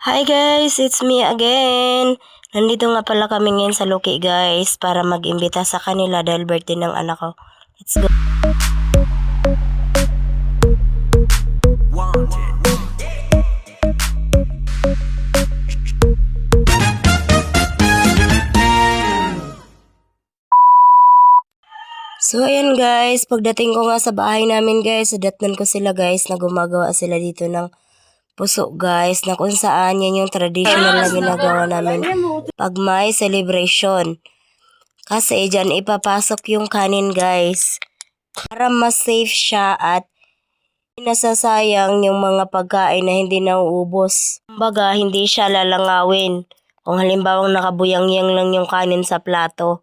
Hi guys, it's me again. Nandito nga pala kami ngayon sa Loki guys para mag-imbita sa kanila dahil birthday ng anak ko. Let's go. So ayan guys, pagdating ko nga sa bahay namin guys, sadatnan ko sila guys na gumagawa sila dito ng puso guys, na kung saan yan yung traditional na ginagawa namin pag may celebration. Kasi dyan ipapasok yung kanin guys para mas safe siya at nasasayang yung mga pagkain na hindi nauubos. Kumbaga, hindi siya lalangawin kung halimbawang nakabuyang-yang lang yung kanin sa plato.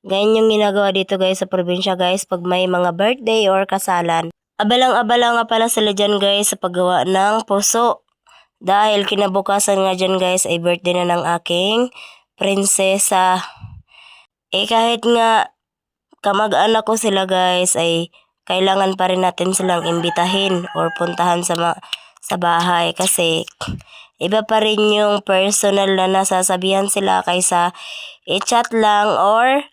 Ganyan yung ginagawa dito guys sa probinsya guys pag may mga birthday or kasalan. Abalang-abala nga pala sila dyan guys sa paggawa ng puso. Dahil kinabukasan nga dyan guys ay birthday na ng aking prinsesa. Kahit nga kamag-anak ko sila guys ay kailangan pa rin natin silang imbitahin or puntahan sa bahay. Kasi iba pa rin yung personal na nasasabihan sila kaysa i-chat lang or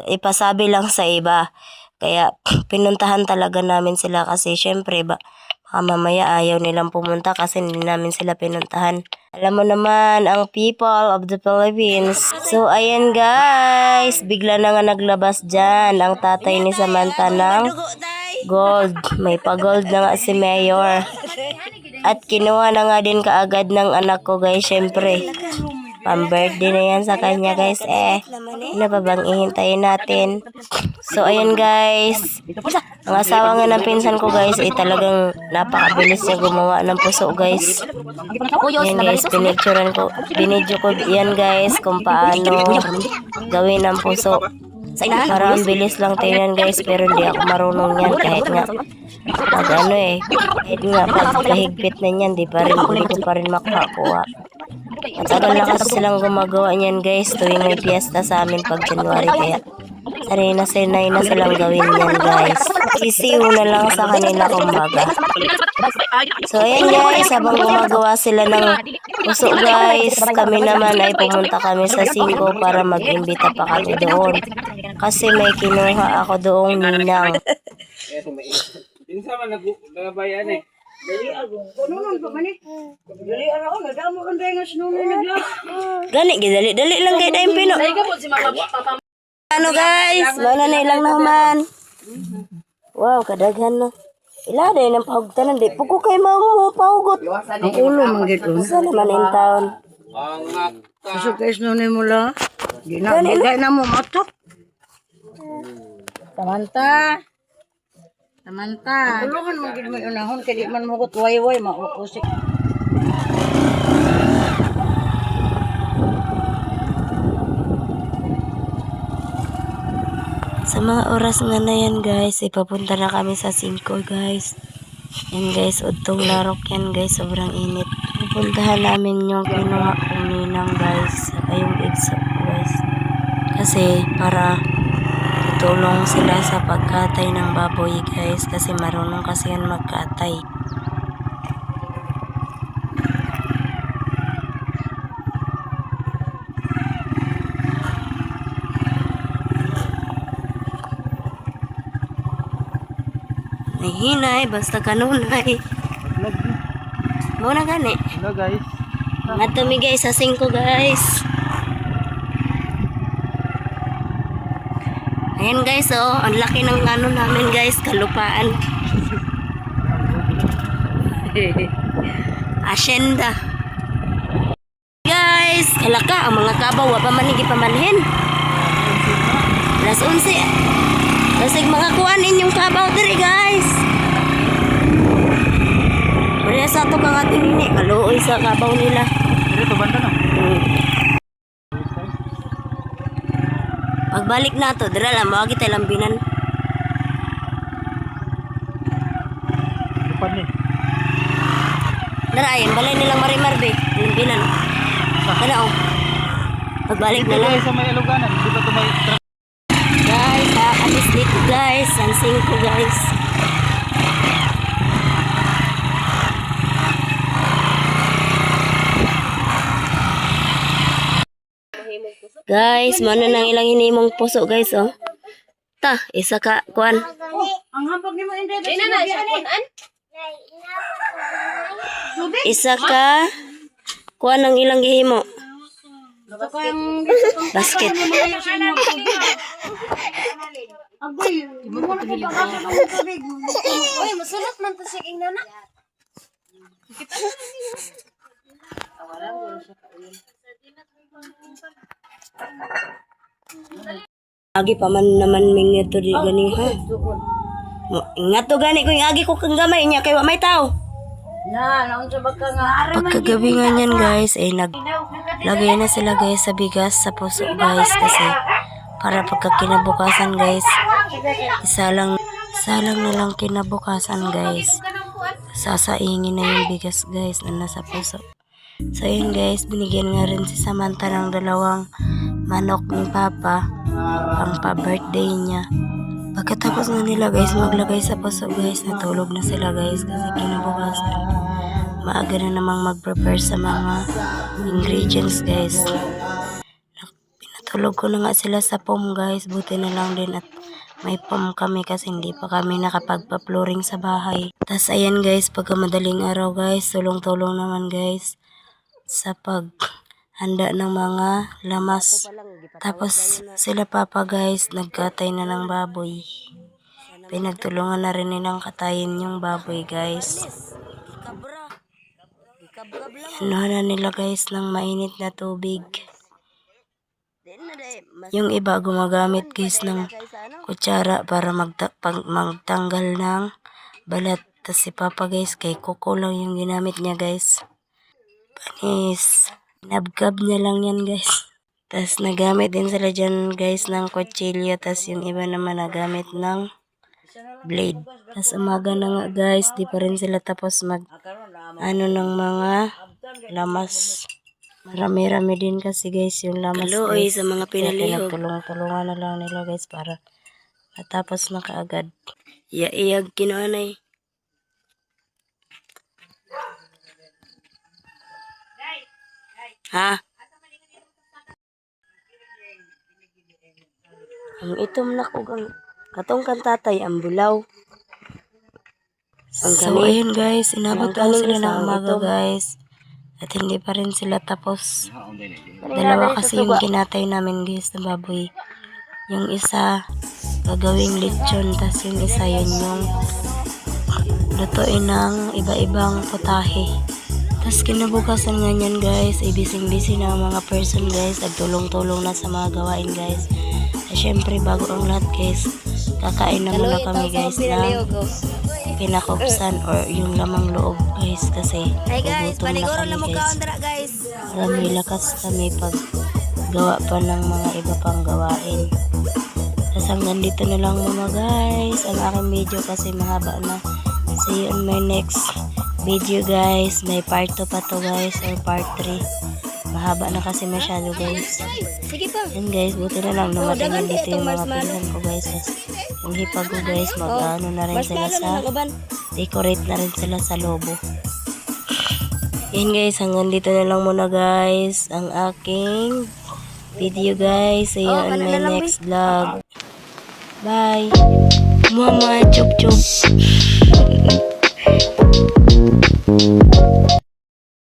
ipasabi lang sa iba. Kaya pinuntahan talaga namin sila kasi syempre baka mamaya ayaw nilang pumunta kasi hindi namin sila pinuntahan. Alam mo naman ang people of the Philippines. So ayan guys, bigla na nga naglabas dyan ang tatay ni Samantha ng gold. May pa-gold na nga si Mayor. At kinuha na nga din kaagad ng anak ko guys, syempre. Pang-birthday na yan sa kanya guys. Ano pa bang ihintayin natin? So ayan guys, ang asawa nga ng pinsan ko guys ay talagang napakabilis niya gumawa ng puso guys. Yan guys, binidyo ko yan guys kung paano gawin ang puso. Parang bilis lang tingnan guys, pero hindi ako marunong yan kahit nga kahit nga pagkahigpit na yan, hindi ko pa rin makakuha. Matagal na kasi silang gumagawa niyan guys tuwing may piyesta sa amin pag January, kaya sanay na silang gawin yan guys. Sisiw na lang sa kanila kumbaga. So ayan guys, habang gumagawa sila ng puso guys, kami naman ay pumunta kami sa 5 para mag-imbita pa kami doon. Kasi may kinuha ako doong ninang. Pinsa man nagabayan eh. Dali ako. Kuno pa man eh. Dali ako nadamo kan nga sinuli nagla. Dali lang kay Daim Pino. Ano guys, mana na ilang naman. Wow, kadaghan no. Ila day nang pahugtanan di. Puko kay mamo pahugot. Ang ulo man gid on. Sa naman in town. Kasi guys no ni mula. Gina na mo matok. Samantha. Tulungan mo gid mo unahon kay di man mugot way mauusik. Sa mga oras nga na yan guys, ipapunta na kami sa 5 guys. Yan guys, udtong larok yan guys, sobrang init. Pupuntahan namin yung kinuha kong ninang guys, saka yung igso guys. Kasi para tutulong sila sa pagkatay ng baboy guys, kasi marunong kasi yan magkatay. Hinay, basta kanunay. Muna gani. Hello guys. Matumi guys sa 5 guys. Ayan guys, oh, ang laki ng ano namin guys, kalupaan. Asyenda. Guys, kalaka ang mga kabaw wa pa manigi pamanhin. Alas 11. Kasi mga kuanin yung kabaw diri guys. Wala sa to kang ating ini, kaluoy sa kabaw nila. Dito banda na. Pagbalik na to, dira lang mawagi tayo lambinan. Depan ni. Dara ayan, balay nilang marimar be, lambinan. Kana oh. Pagbalik na lang. Sa may Iloganan, dito to may Guys, alis dito guys, ang 5 guys. Guys, mano nang ilang hinimong puso guys oh. Ta, isa ka kuan. Ang hambag ni mo hindi. Isa ka kuan ang ilang gihimo. Basket. Uy, masulot man to si king nana. Agi pa man naman mingit to di gani ha. Ingat to gani ko yung agi ko kang gamay niya kay wa may tao. Na, naon sa baka nga. Pagkagabi nga niyan guys ay naglagay na sila guys sa bigas sa puso guys kasi para pagkakinabukasan guys isa lang na lang kinabukasan guys sasaingin na yung bigas guys na nasa puso. So yun guys, binigyan nga rin si Samantha ng 2 manok ni Papa pang pa-birthday niya. Pagkatapos na nila guys maglagay sa puso guys, natulog na sila guys kasi kinabukasan maaga na namang mag-prepare sa mga ingredients guys. Pinatulog ko na nga sila sa pom guys, buti na lang din at may pom kami kasi hindi pa kami nakapagpa-flooring sa bahay. Tas ayan guys, pagka madaling araw guys, tulong-tulong naman guys sa paghanda ng mga lamas. Tapos sila Papa guys, nagkatay na ng baboy. Pinagtulungan na rin nilang katayin yung baboy guys. Anuhan na nila guys ng mainit na tubig. Yung iba gumagamit guys ng kutsara para magtanggal ng balat. Tas si Papa guys, kay kuko lang yung ginamit niya guys. Panis. Nabgab niya lang yan guys. Tas nagamit din sila dyan guys ng kutsilyo. Tas yung iba naman nagamit ng blade. Tas umaga na nga guys, di pa rin sila tapos ng mga lamas. Marami-rami din kasi guys yung lamas guys. Sa mga pinalihog. Tulong-tulungan na lang nila guys para matapos na kaagad. Iyag kinoanay. Ha? Ang itom na ko katong kan tatay ang bulaw. So ayun guys, inabot pa sila ng umaga guys. At hindi pa rin sila tapos. 2 kasi yung kinatay namin guys na baboy. Yung isa gagawing lechon, tas yung isa yun yung lutuin ng iba-ibang putahe. Tas kinabukasan nga nyan guys, ay busy na ang mga person guys, nagtulong-tulong na sa mga gawain guys. At syempre bago ang lahat guys, kakain na muna kami guys ng pinakopsan or yung lamang loob guys kasi gugutom na kami guys. Para may lakas kami pag gawa pa ng mga iba pang gawain. Tas hanggang dito na lang muna guys ang aking video kasi mahaba na. See you on my next video guys. May part 2 pa to guys or part 3. Mahaba na kasi masyado guys. Sige pa. Yan guys, buti na lang dumating dito yung mga pinsan ko guys. Yung hipag ko guys, mag-ano na rin sila sa decorate na rin sila sa lobo. Yan guys, hanggang dito na lang muna guys ang aking video guys. See you on my next vlog. Bye. Mama, chup chup.